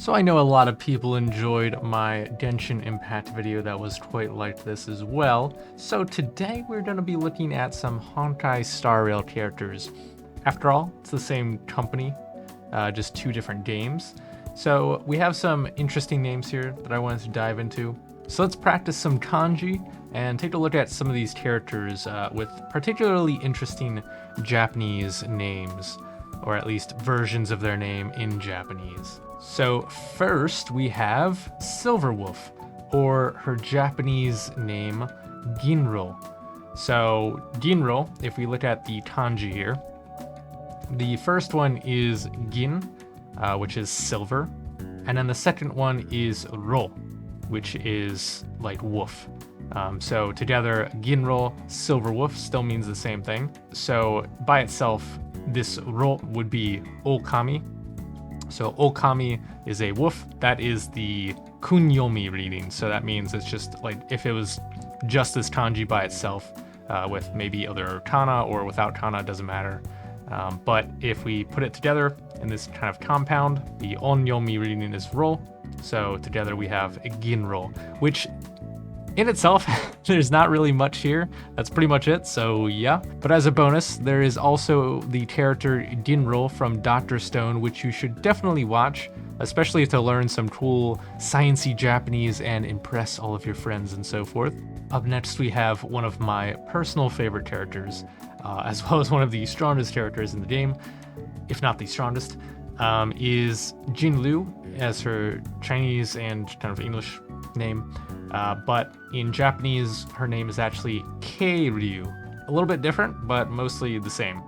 So I know a lot of people enjoyed my Genshin Impact video that was quite like this as well. So today we're going to be looking at some Honkai Star Rail characters. After all, it's the same company, just two different games. So we have some interesting names here that I wanted to dive into. So let's practice some kanji and take a look at some of these characters with particularly interesting Japanese names, or at least versions of their name in Japanese. So first we have Silverwolf, or her Japanese name, Ginro. So Ginro, if we look at the kanji here, the first one is Gin, which is silver, and then the second one is Ro, which is like wolf. So together, Ginro, Silverwolf still means the same thing. So by itself, this Ro would be Okami. So Okami is a wolf. That is the kunyomi reading. So that means it's just like if it was just this kanji by itself, with maybe other kana or without kana, it doesn't matter. But if we put it together in this kind of compound, the onyomi reading is Ro. So together we have a Ginro, which in itself, there's not really much here. That's pretty much it, so yeah. But as a bonus, there is also the character Ginro from Dr. Stone, which you should definitely watch, especially to learn some cool sciencey Japanese and impress all of your friends and so forth. Up next, we have one of my personal favorite characters, as well as one of the strongest characters in the game, if not the strongest, is Jinlu, as her Chinese and kind of English name. But in Japanese, her name is actually Keiryu. A little bit different, but mostly the same.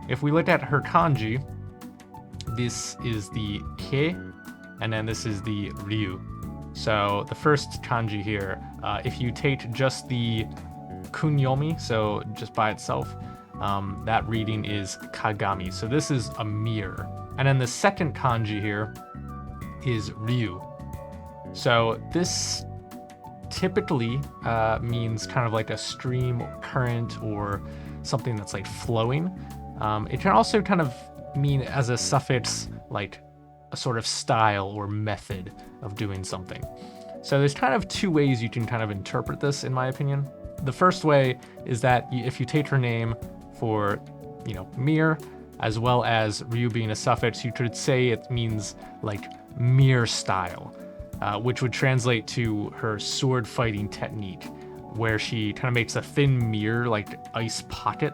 If we look at her kanji, this is the Ke, and then this is the Ryu. So the first kanji here, if you take just the kunyomi, so just by itself, that reading is Kagami. So this is a mirror. And then the second kanji here is Ryu. So this typically means kind of like a stream, current, or something that's like flowing. It can also kind of mean as a suffix like a sort of style or method of doing something. So there's kind of two ways you can kind of interpret this, in my opinion. The first way is that if you take her name for, Mirr, as well as Ryu being a suffix, you could say it means like Mirr style. Which would translate to her sword fighting technique, where she kind of makes a thin mirror like ice pocket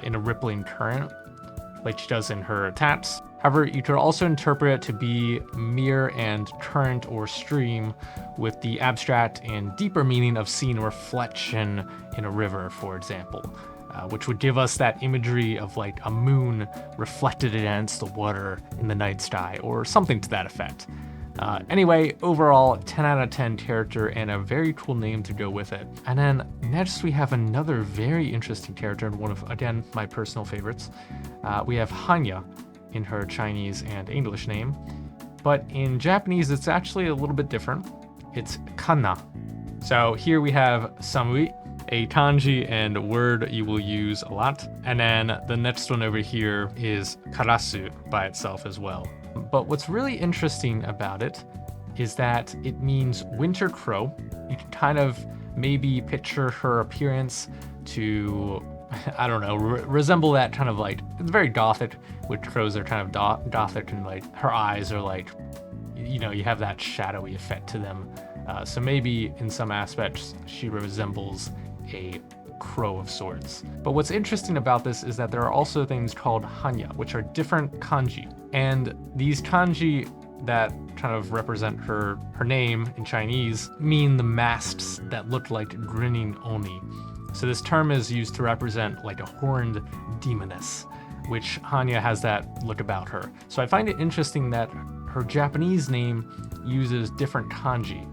in a rippling current, like she does in her attacks. However, you could also interpret it to be mirror and current or stream, with the abstract and deeper meaning of seeing a reflection in a river, for example, which would give us that imagery of like a moon reflected against the water in the night sky, or something to that effect. Anyway, overall, 10 out of 10 character and a very cool name to go with it. And then next we have another very interesting character, and one of, again, my personal favorites. We have Hanya in her Chinese and English name, but in Japanese it's actually a little bit different. It's Kana. So here we have Samui, a kanji and word you will use a lot. And then the next one over here is Karasu by itself as well. But what's really interesting about it is that it means winter crow. You can kind of maybe picture her appearance to, I don't know, resemble that kind of like, it's very gothic, which crows are kind of gothic, and like her eyes are like, you have that shadowy effect to them. So maybe in some aspects she resembles a crow of sorts. But what's interesting about this is that there are also things called hanya, which are different kanji. And these kanji that kind of represent her name in Chinese mean the masks that look like grinning oni. So this term is used to represent like a horned demoness, which Hanya has that look about her. So I find it interesting that her Japanese name uses different kanji,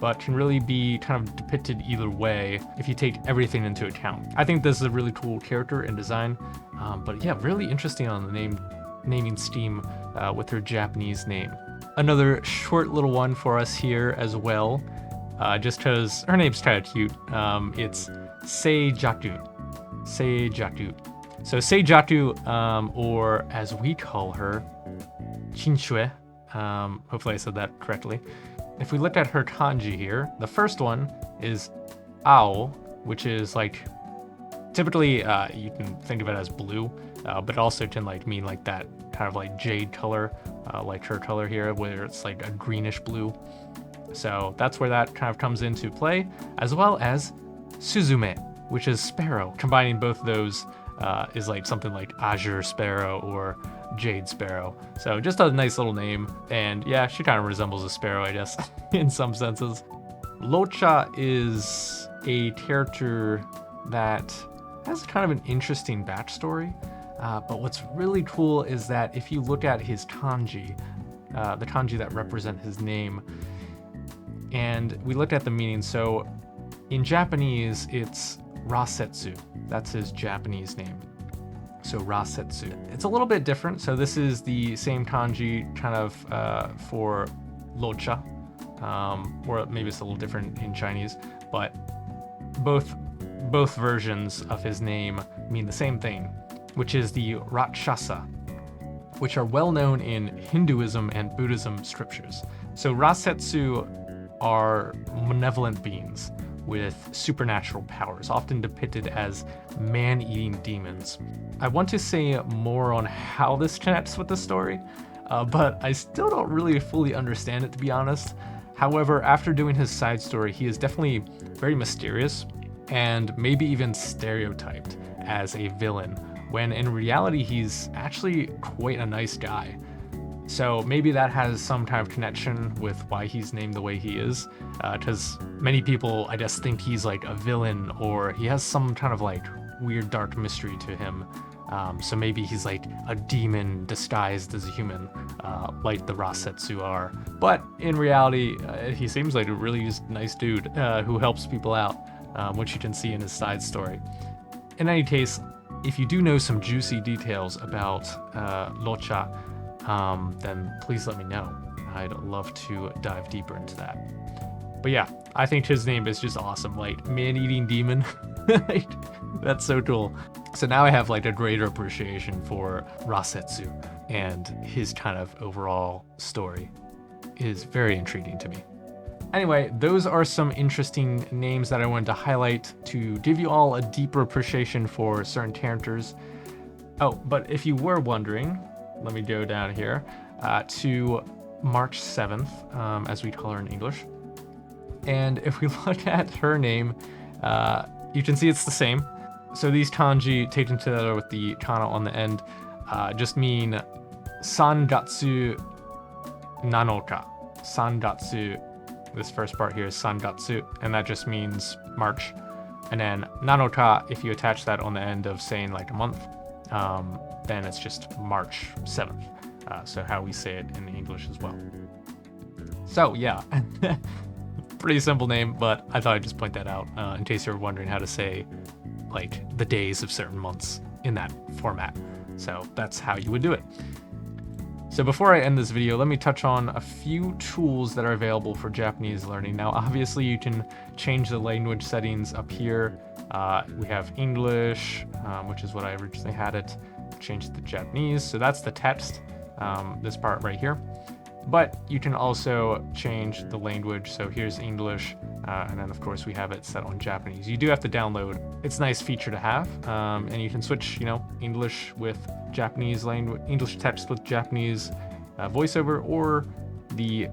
but can really be kind of depicted either way if you take everything into account. I think this is a really cool character and design, but yeah, really interesting on the naming scheme with her Japanese name. Another short little one for us here as well, just because her name's kind of cute. It's Seijaku. So Seijaku, or as we call her, Chinshue, Hopefully I said that correctly. If we looked at her kanji here, the first one is ao, which is like, typically you can think of it as blue, but it also can like mean like that kind of like jade color, like her color here, where it's like a greenish blue. So that's where that kind of comes into play, as well as suzume, which is sparrow. Combining both of those is like something like azure sparrow or jade sparrow. So just a nice little name, and yeah, she kind of resembles a sparrow, I guess, in some senses. Locha is a character that has kind of an interesting backstory, but what's really cool is that if you look at his kanji, the kanji that represent his name, and we looked at the meaning, so in Japanese it's Rasetsu, that's his Japanese name. So Rasetsu. It's a little bit different. So this is the same kanji kind of for Locha, or maybe it's a little different in Chinese, but both versions of his name mean the same thing, which is the Rakshasa, which are well known in Hinduism and Buddhism scriptures. So Rasetsu are malevolent beings with supernatural powers, often depicted as man-eating demons. I want to say more on how this connects with the story, but I still don't really fully understand it, to be honest. However, after doing his side story, he is definitely very mysterious and maybe even stereotyped as a villain, when in reality he's actually quite a nice guy. So maybe that has some kind of connection with why he's named the way he is, because many people, I guess, think he's like a villain, or he has some kind of like weird dark mystery to him. So maybe he's like a demon disguised as a human, like the Rasetsu are. But in reality, he seems like a really just nice dude who helps people out, which you can see in his side story. In any case, if you do know some juicy details about Locha, then please let me know. I'd love to dive deeper into that. But yeah, I think his name is just awesome, like man-eating demon. That's so cool. So now I have like a greater appreciation for Rasetsu, and his kind of overall story is very intriguing to me. Anyway, those are some interesting names that I wanted to highlight to give you all a deeper appreciation for certain characters. Oh, but if you were wondering, let me go down here to March 7th, as we call her in English. And if we look at her name, you can see it's the same. So these kanji taken together with the kana on the end just mean Sangatsu Nanoka. Sangatsu, this first part here is Sangatsu, and that just means March. And then Nanoka, if you attach that on the end of saying like a month, then it's just March 7th. So how we say it in English as well. So yeah, pretty simple name, but I thought I'd just point that out in case you're wondering how to say like the days of certain months in that format. So that's how you would do it. So before I end this video, let me touch on a few tools that are available for Japanese learning. Now, obviously you can change the language settings up here. We have English, which is what I originally had it. Change it to Japanese. So that's the text, this part right here. But you can also change the language. So here's English, and then of course we have it set on Japanese. You do have to download. It's a nice feature to have, and you can switch, English with Japanese language, English text with Japanese voiceover, or the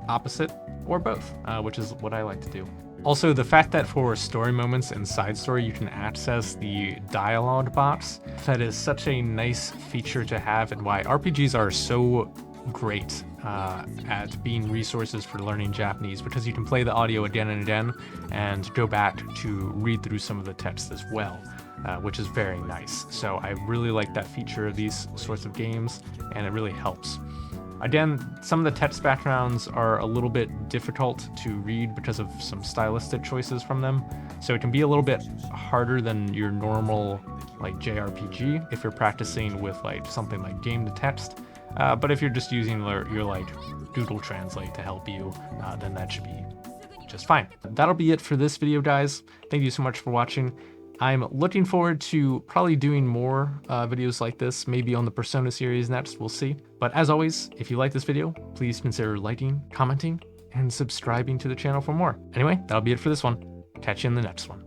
opposite, or both, which is what I like to do. Also, the fact that for story moments and side story, you can access the dialogue box, that is such a nice feature to have, and why RPGs are so great at being resources for learning Japanese, because you can play the audio again and again and go back to read through some of the text as well, which is very nice. So I really like that feature of these sorts of games, and it really helps. Again, some of the text backgrounds are a little bit difficult to read because of some stylistic choices from them, so it can be a little bit harder than your normal like JRPG if you're practicing with like something like game to text. But if you're just using your like Google Translate to help you, then that should be just fine. That'll be it for this video, guys. Thank you so much for watching. I'm looking forward to probably doing more videos like this, maybe on the Persona series next, we'll see. But as always, if you like this video, please consider liking, commenting, and subscribing to the channel for more. Anyway, that'll be it for this one. Catch you in the next one.